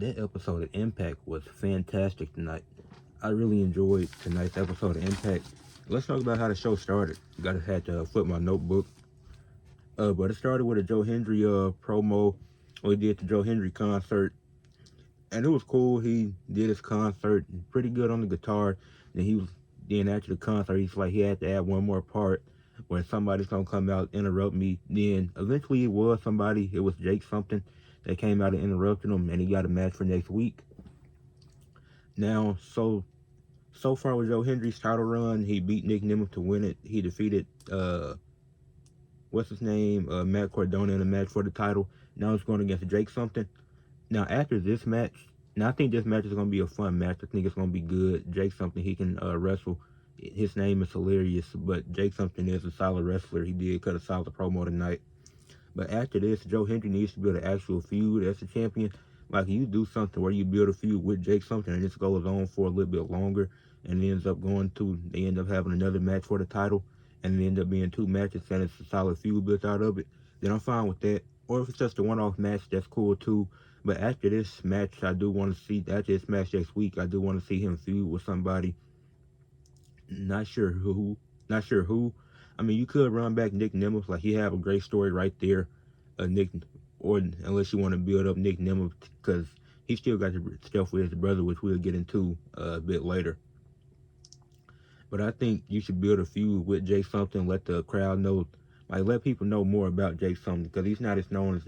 that episode of Impact was fantastic tonight. I really enjoyed tonight's episode of Impact. Let's talk about how the show started. Gotta had to flip my notebook. But it started with a Joe Hendry promo. We did the Joe Hendry concert, and it was cool. He did his concert pretty good on the guitar. Then after the concert, he's like he had to add one more part where somebody's gonna come out interrupt me. Then eventually it was somebody. It was Jake something that came out and interrupted him, and he got a match for next week. Now, so far with Joe Hendry's title run, he beat Nick Nemeth to win it. He defeated what's his name, Matt Cardona in a match for the title. Now it's going against Jake something. Now after this match, now I think this match is going to be a fun match. I think it's going to be good. Jake something, he can wrestle. His name is hilarious, but Jake something is a solid wrestler. He did cut a solid promo tonight. But after this, Joe Hendry needs to build an actual feud as a champion. Like you do something where you build a feud with Jake something and this goes on for a little bit longer and it ends up they end up having another match for the title and it end up being two matches and it's a solid feud built out of it, then I'm fine with that. Or if it's just a one-off match, that's cool too. But after this match, after this match next week, I do want to see him feud with somebody. Not sure who. I mean, you could run back Nick Nemeth, like he have a great story right there. Nick, or unless you want to build up Nick Nemeth, because he still got the stuff with his brother, which we'll get into a bit later. But I think you should build a feud with Jake something. Let the crowd know, like let people know more about Jake something, because he's not as known as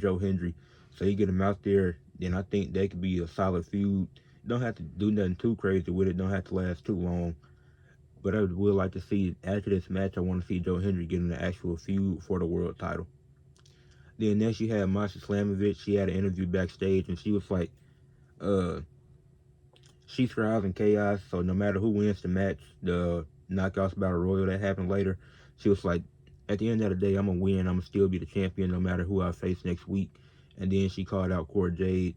Joe Hendry. So you get him out there, then I think they could be a solid feud. Don't have to do nothing too crazy with it. Don't have to last too long. But I would like to see, after this match, I want to see Joe Hendry getting an actual feud for the world title. Then next you had Masha Slamovich. She had an interview backstage, and she was like, she thrives in chaos, so no matter who wins the match, the Knockouts Battle Royal that happened later, she was like, at the end of the day, I'm going to win. I'm going to still be the champion no matter who I face next week. And then she called out Cora Jade.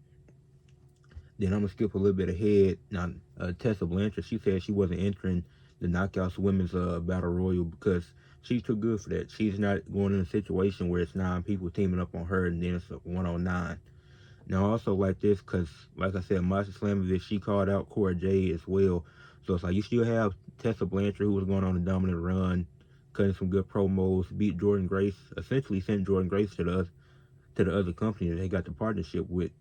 Then I'm going to skip a little bit ahead. Now, Tessa Blanchard, she said she wasn't entering the Knockouts Women's Battle Royal because she's too good for that. She's not going in a situation where it's 9 people teaming up on her and then it's a 1-on-9. Now, I also like this because, like I said, Masha Slamovich, she called out Cora Jade as well. So it's like you still have Tessa Blanchard, who was going on a dominant run, cutting some good promos, beat Jordan Grace, essentially sent Jordan Grace to the other company that they got the partnership with.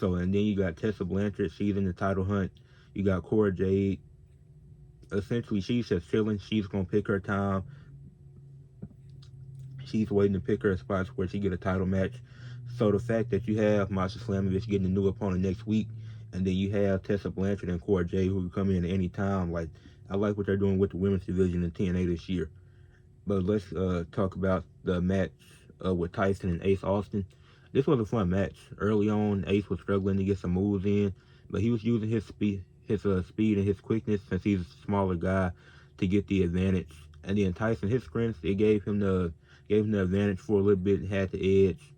So, and then you got Tessa Blanchard, she's in the title hunt. You got Cora Jade. Essentially, she's just chilling. She's going to pick her time. She's waiting to pick her spots where she get a title match. So the fact that you have Masha Slamovich getting a new opponent next week, and then you have Tessa Blanchard and Cora Jade who can come in at any time, like I like what they're doing with the women's division in TNA this year. But let's talk about the match with Tyson and Ace Austin. This was a fun match. Early on, Ace was struggling to get some moves in, but he was using his speed and his quickness, since he's a smaller guy, to get the advantage. And then Tyson, his strength, it gave him the advantage for a little bit, had the edge.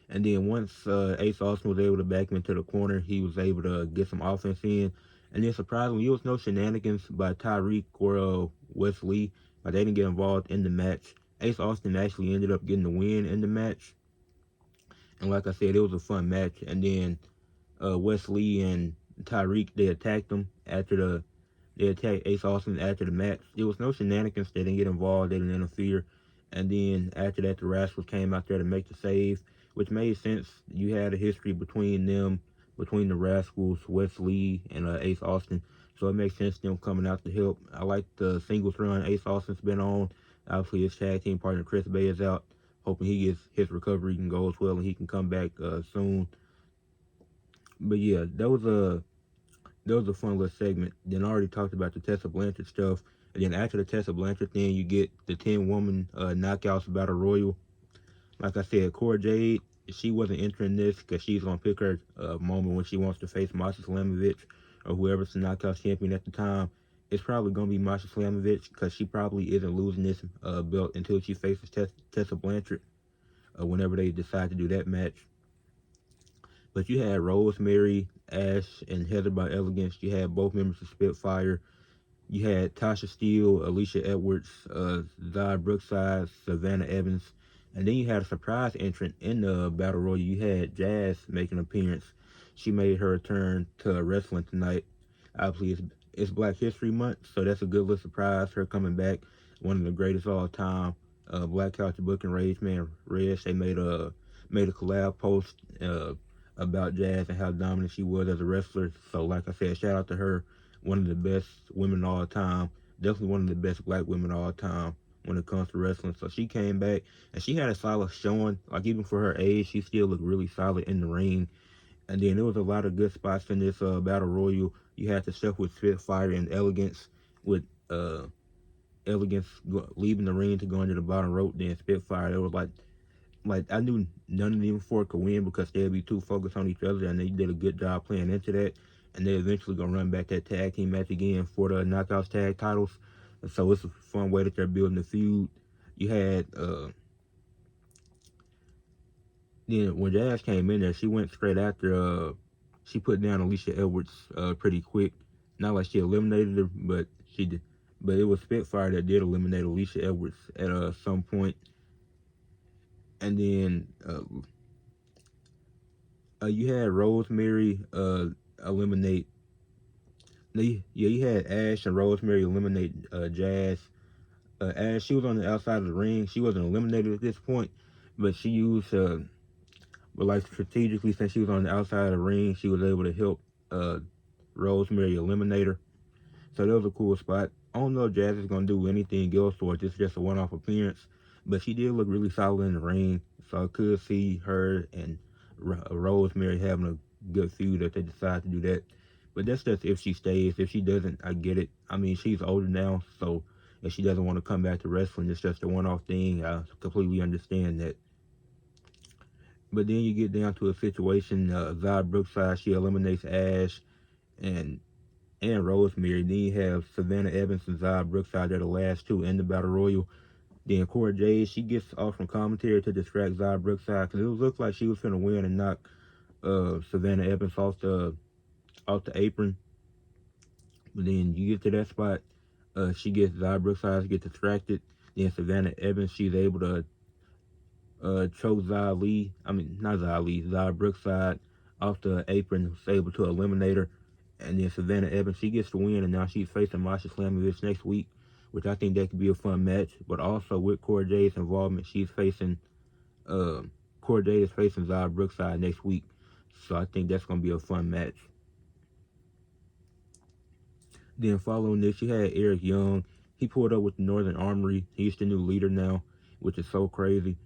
And then once Ace Austin was able to back him into the corner, he was able to get some offense in. And then surprisingly, there was no shenanigans by Tyreek or Wes Lee, but they didn't get involved in the match. Ace Austin actually ended up getting the win in the match. And like I said, it was a fun match. And then Wes Lee and Tyreek, they attacked Ace Austin after the match. There was no shenanigans. They didn't get involved. They didn't interfere. And then after that, the Rascals came out there to make the save, which made sense. You had a history between the Rascals, Wes Lee, and Ace Austin. So it makes sense them coming out to help. I like the singles run Ace Austin's been on. Obviously, his tag team partner Chris Bay is out. Hoping he gets his recovery and goes well and he can come back soon. But yeah, that was a fun little segment. Then I already talked about the Tessa Blanchard stuff. And then after the Tessa Blanchard thing, you get the 10-woman Knockouts Battle Royal. Like I said, Cora Jade, she wasn't entering this because she's going to pick her moment when she wants to face Masha Slamovich or whoever's the Knockouts champion at the time. It's probably going to be Masha Slamovich because she probably isn't losing this belt until she faces Tessa Blanchard whenever they decide to do that match. But you had Rosemary, Ash, and Heather by Elegance. You had both members of Spitfire. You had Tasha Steele, Alicia Edwards, Zia Brookside, Savannah Evans, And then you had a surprise entrant in the Battle Royal. You had Jazz make an appearance. She made her return to wrestling tonight. Obviously, it's Black History Month, so that's a good little surprise. Her coming back, one of the greatest of all time. Black Culture Book and Rage Man Reg, they made a collab post about Jazz and how dominant she was as a wrestler. So, like I said, shout out to her, one of the best women of all time. Definitely one of the best black women of all time when it comes to wrestling. So she came back and she had a solid showing. Like even for her age, she still looked really solid in the ring. And then there was a lot of good spots in this battle royal. You had the stuff with Spitfire and Elegance, with Elegance leaving the ring to go under the bottom rope. Then Spitfire, it was like I knew none of them four could win because they'd be too focused on each other, and they did a good job playing into that. And they're eventually gonna run back that tag team match again for the Knockouts tag titles. And so it's a fun way that they're building the feud. You had then when Jazz came in there, she went straight after she put down Alicia Edwards pretty quick. Not like she eliminated her, but she did. But it was Spitfire that did eliminate Alicia Edwards at some point. And then you had Rosemary eliminate. Yeah, you had Ash and Rosemary eliminate Jazz. Ash, she was on the outside of the ring. She wasn't eliminated at this point, but she used but like strategically, since she was on the outside of the ring, she was able to help Rosemary eliminate her. So that was a cool spot. I don't know if Jazz is gonna do anything else or it's just a one-off appearance, but she did look really solid in the ring. So I could see her and Rosemary having a good feud if they decide to do that. But that's just if she stays. If she doesn't, I get it. I mean, she's older now, so if she doesn't want to come back to wrestling, it's just a one-off thing. I completely understand that. But then you get down to a situation, Zy Brookside, she eliminates Ash and Rosemary. Then you have Savannah Evans and Zy Brookside. They're the last two in the Battle Royal. Then Cora Jade, she gets off from commentary to distract Zy Brookside because it looked like she was going to win and knock Savannah Evans off the apron. But then you get to that spot, she gets Zy Brookside to get distracted. Then Savannah Evans, she's able to choke Zy Brookside off the apron, was able to eliminate her. And then Savannah Evans, she gets the win, and now she's facing Masha Slamovich next week, which I think that could be a fun match. But also with Cora Jade's involvement, uh, Cora Jade is facing Zy Brookside next week. So I think that's going to be a fun match. Then following this, you had Eric Young. He pulled up with the Northern Armory. He's the new leader now, which is so crazy.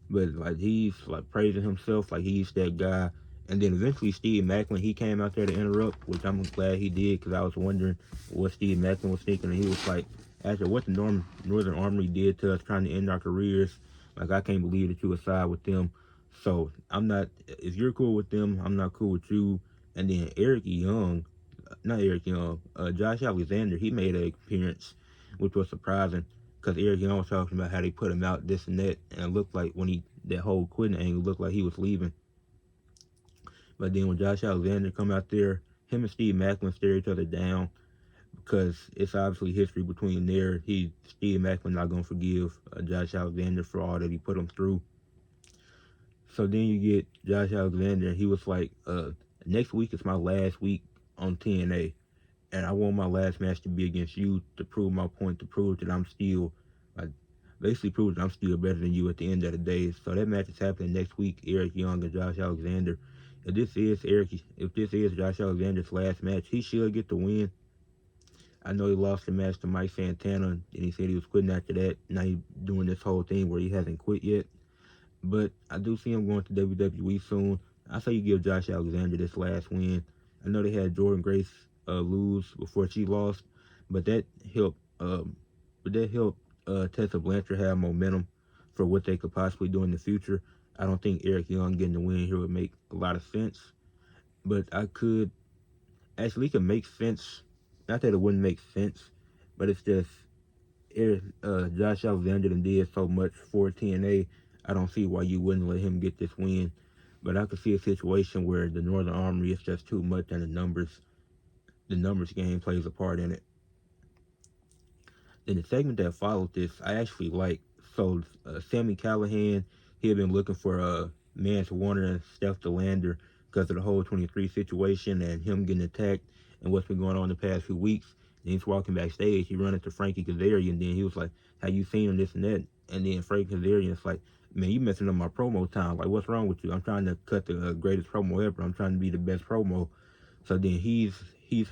But like he's like praising himself like he's that guy. And then eventually Steve Macklin, he came out there to interrupt, which I'm glad he did because I was wondering what Steve Macklin was thinking. And he was like, after what the Northern Armory did to us trying to end our careers, like I can't believe that you would side with them. So I'm not, if you're cool with them, I'm not cool with you. And then Josh Alexander, he made an appearance, which was surprising because Eric Young was talking about how they put him out, this and that, and it looked like that whole quitting angle looked like he was leaving. But then when Josh Alexander come out there, him and Steve Macklin stare each other down because it's obviously history between there. Steve Macklin not gonna forgive Josh Alexander for all that he put him through. So then you get Josh Alexander. He was like, next week is my last week on TNA, and I want my last match to be against you to prove my point, to prove that I'm still, like, basically prove that I'm still better than you at the end of the day. So that match is happening next week, Eric Young and Josh Alexander. If this is Josh Alexander's last match, he should get the win. I know he lost the match to Mike Santana, and he said he was quitting after that. Now he's doing this whole thing where he hasn't quit yet. But I do see him going to WWE soon. I say you give Josh Alexander this last win. I know they had Jordan Grace lose before she lost, but that helped. Tessa Blanchard have momentum for what they could possibly do in the future. I don't think Eric Young getting the win here would make a lot of sense, but it could make sense. Not that it wouldn't make sense, but it's just Josh Alexander did so much for TNA. I don't see why you wouldn't let him get this win. But I could see a situation where the Northern Armory is just too much, and the numbers game plays a part in it. Then the segment that followed this, I actually liked. So Sammy Callahan, he had been looking for Mance Warner and Steph DeLander because of the whole 23 situation and him getting attacked and what's been going on the past few weeks. And he's walking backstage. He run into Frankie Kazarian, and then he was like, "How you seen him? This and that." And then Frankie Kazarian's like, "Man, you messing up my promo time. Like, what's wrong with you? I'm trying to cut the greatest promo ever. I'm trying to be the best promo." So then he's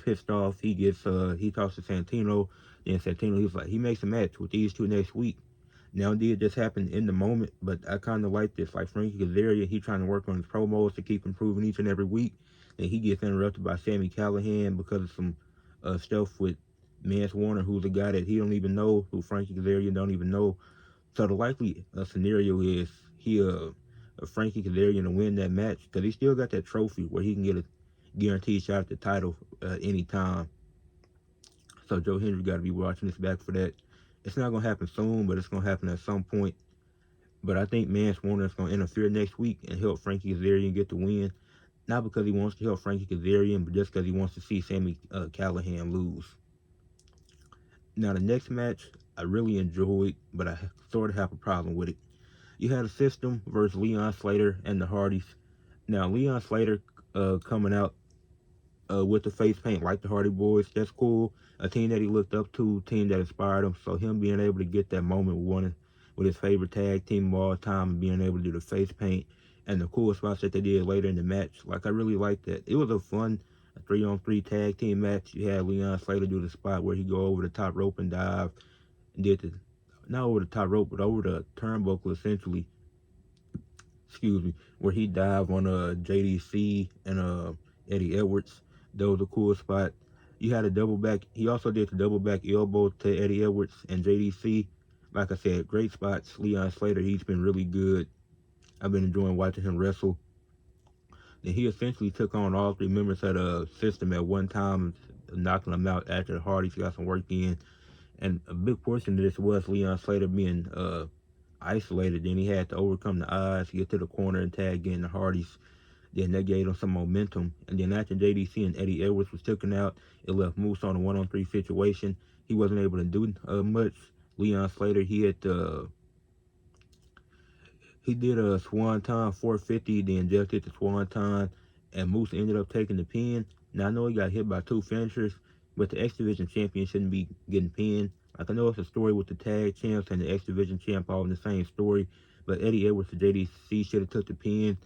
pissed off. He talks to Santino. Then Santino, he was like, he makes a match with these two next week. Now, did this happen in the moment? But I kind of like this. Like Frankie Kazarian, he trying to work on his promos to keep improving each and every week. And he gets interrupted by Sammy Callahan because of some stuff with Mance Warner, who's a guy that he don't even know, who Frankie Kazarian don't even know. So the likely scenario is Frankie Kazarian to win that match because he still got that trophy where he can get a guaranteed shot at the title anytime. So Joe Hendry got to be watching this back for that. It's not gonna happen soon, but it's gonna happen at some point. But I think Mance Warner is gonna interfere next week and help Frankie Kazarian get the win. Not because he wants to help Frankie Kazarian, but just because he wants to see Sammy Callahan lose. Now the next match I really enjoyed, but I sort of have a problem with it. You had a System versus Leon Slater and the Hardys. Now Leon Slater coming out with the face paint like the Hardy Boys, that's cool. A team that he looked up to, a team that inspired him. So him being able to get that moment with his favorite tag team of all time and being able to do the face paint and the cool spots that they did later in the match, like I really liked that. It was a fun 3-on-3 tag team match. You had Leon Slater do the spot where he go over the top rope and dive and did the not over the top rope but over the turnbuckle essentially. Excuse me, where he dived on JDC and Eddie Edwards. That was a cool spot. You had a double back. He also did the double back elbow to Eddie Edwards and JDC. Like I said, great spots. Leon Slater, he's been really good. I've been enjoying watching him wrestle. And he essentially took on all three members of the system at one time, knocking them out after the Hardys got some work in. And a big portion of this was Leon Slater being isolated. Then he had to overcome the odds, get to the corner and tag in the Hardys. Then that gave him some momentum. And then after JDC and Eddie Edwards was taken out, it left Moose on a 1-on-3 situation. He wasn't able to do much. Leon Slater, he did a Swanton 450, then Jeff did the Swanton, and Moose ended up taking the pin. Now I know he got hit by two finishers, but the X Division champion shouldn't be getting pinned. Like I know it's a story with the tag champs and the X Division champ all in the same story, but Eddie Edwards and JDC should have took the pin.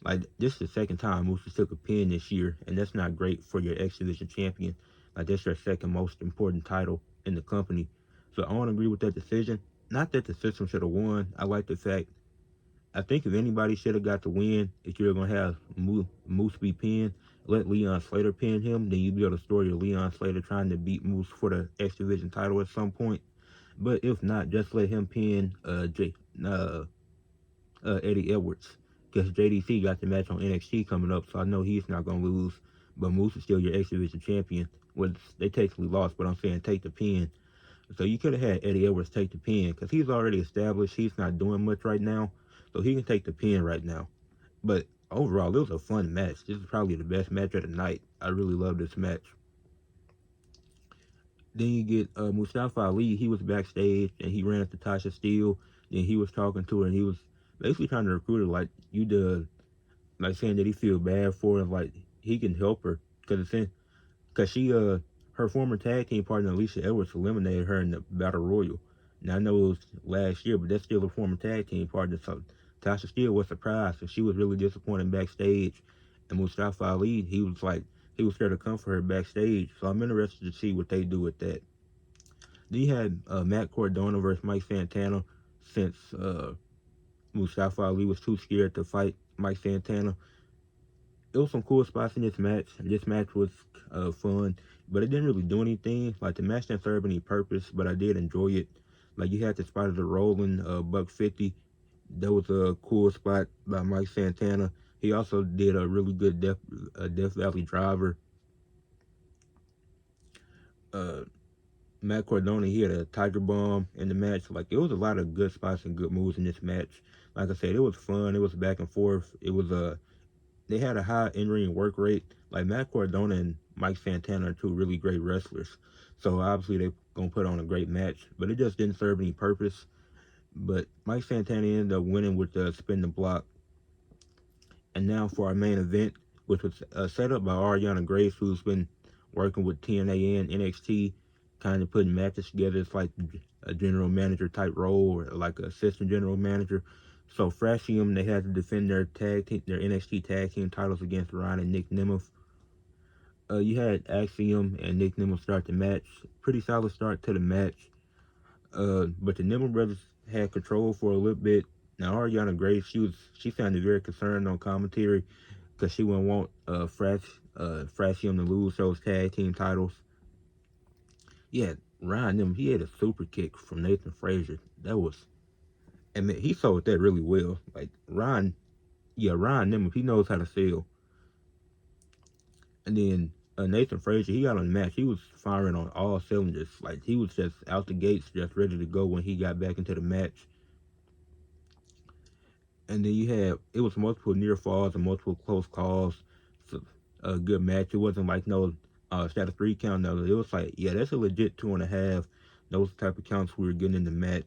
Like this is the second time Moose took a pin this year, and that's not great for your X Division champion. Like that's your second most important title in the company. So I don't agree with that decision. Not that the system should have won. I like the fact I think if anybody should have got the win, if you're going to have Moose be pinned, let Leon Slater pin him, then you build a story of Leon Slater trying to beat Moose for the X Division title at some point. But if not, just let him pin Eddie Edwards. Because JDC got the match on NXT coming up, so I know he's not going to lose. But Moose is still your X Division champion. Well, they technically lost, but I'm saying take the pin. So you could have had Eddie Edwards take the pin, because he's already established. He's not doing much right now. So he can take the pin right now. But overall, it was a fun match. This is probably the best match of the night. I really love this match. Then you get Mustafa Ali. He was backstage and he ran into Tasha Steele. Then he was talking to her and he was basically trying to recruit her like you did, like saying that he feel bad for her, like he can help her because she her former tag team partner Alicia Edwards eliminated her in the Battle Royal. Now I know it was last year, but that's still a former tag team partner. So Tasha Steele was surprised, and she was really disappointed backstage. And Mustafa Ali, he was scared to come for her backstage. So I'm interested to see what they do with that. Then you had Matt Cardona versus Mike Santana, since Mustafa Ali was too scared to fight Mike Santana. There was some cool spots in this match. This match was fun, but it didn't really do anything. Like the match didn't serve any purpose, but I did enjoy it. Like you had the spot of the rolling buck 50. That was a cool spot by Mike Santana. He also did a really good Death Valley driver. Matt Cardona, he had a Tiger Bomb in the match. Like it was a lot of good spots and good moves in this match. Like I said, it was fun. It was back and forth. It was they had a high in-ring work rate. Like Matt Cardona and Mike Santana are two really great wrestlers. So obviously they're gonna put on a great match. But it just didn't serve any purpose. But Mike Santana ended up winning with the spin the block. And now for our main event, which was set up by Ariana Grace, who's been working with TNA and NXT, kind of putting matches together. It's like a general manager type role, or like an assistant general manager. So Frasium, they had to defend their their NXT tag team titles against Ryan and Nick Nemeth. You had Axiom and Nick Nemeth start the match. Pretty solid start to the match. But the Nimble brothers had control for a little bit. Now Ariana Grace, she sounded very concerned on commentary because she wouldn't want Frasium to lose those tag team titles. Yeah, Ryan Nimble, he had a super kick from Nathan Frazier. That was, I mean, he sold that really well. Like Ryan Nimble, he knows how to sell. And then Nathan Frazier, he got on the match. He was firing on all cylinders. Like he was just out the gates, just ready to go when he got back into the match. And then you had, it was multiple near falls and multiple close calls. So, a good match. It wasn't like no stat of 3 count. No, it was like, yeah, that's a legit 2.5. Those type of counts we were getting in the match.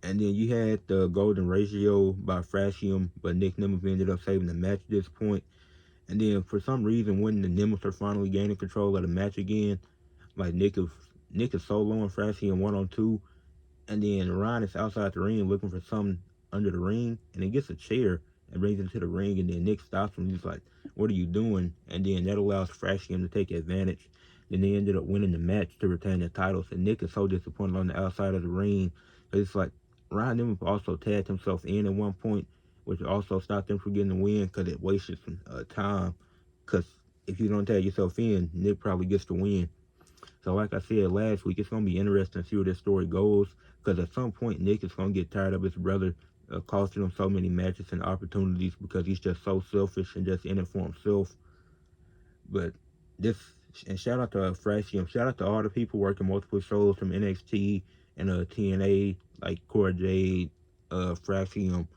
And then you had the golden ratio by Frasium, but Nick Nemeth ended up saving the match at this point. And then for some reason, when the Nemeth are finally gaining control of the match again, like Nick is soloing Frasium 1-on-2, and then Ryan is outside the ring looking for something under the ring, and he gets a chair and brings it to the ring, and then Nick stops him. He's like, "What are you doing?" And then that allows Frasium to take advantage. Then they ended up winning the match to retain the titles, and Nick is so disappointed on the outside of the ring. It's like Ryan Nemeth also tagged himself in at one point, which also stopped him from getting the win because it wasted some time. Because if you don't tag yourself in, Nick probably gets the win. So like I said last week, it's going to be interesting to see where this story goes, because at some point Nick is going to get tired of his brother costing him so many matches and opportunities because he's just so selfish and just in it for himself. But this, and shout out to Frasium, shout out to all the people working multiple shows from NXT and TNA, like Cora Jade, Frasium,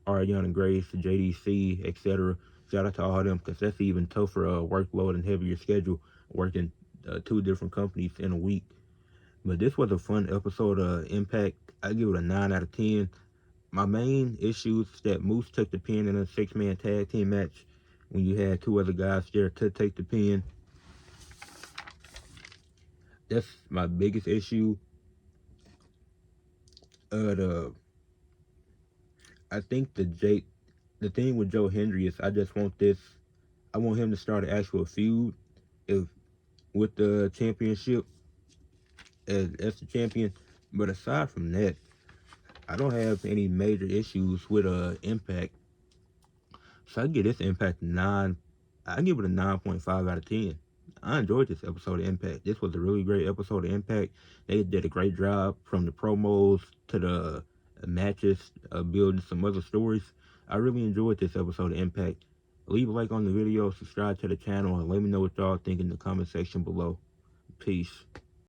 Ariana Grace, JDC, etc. Shout out to all of them, because that's even tougher workload and heavier schedule, working 2 different companies in a week. But this was a fun episode of Impact. I give it a 9 out of 10. My main issues is that Moose took the pin in a 6-man tag team match when you had 2 other guys there to take the pin. That's my biggest issue. I think the thing with Joe Hendry is I want him to start an actual feud if with the championship as the champion. But aside from that, I don't have any major issues with Impact. So I give this Impact a 9. I give it a 9.5 out of 10. I enjoyed this episode of Impact. This was a really great episode of Impact. They did a great job from the promos to the matches, building some other stories. I really enjoyed this episode of Impact. Leave a like on the video, subscribe to the channel, and let me know what y'all think in the comment section below. Peace.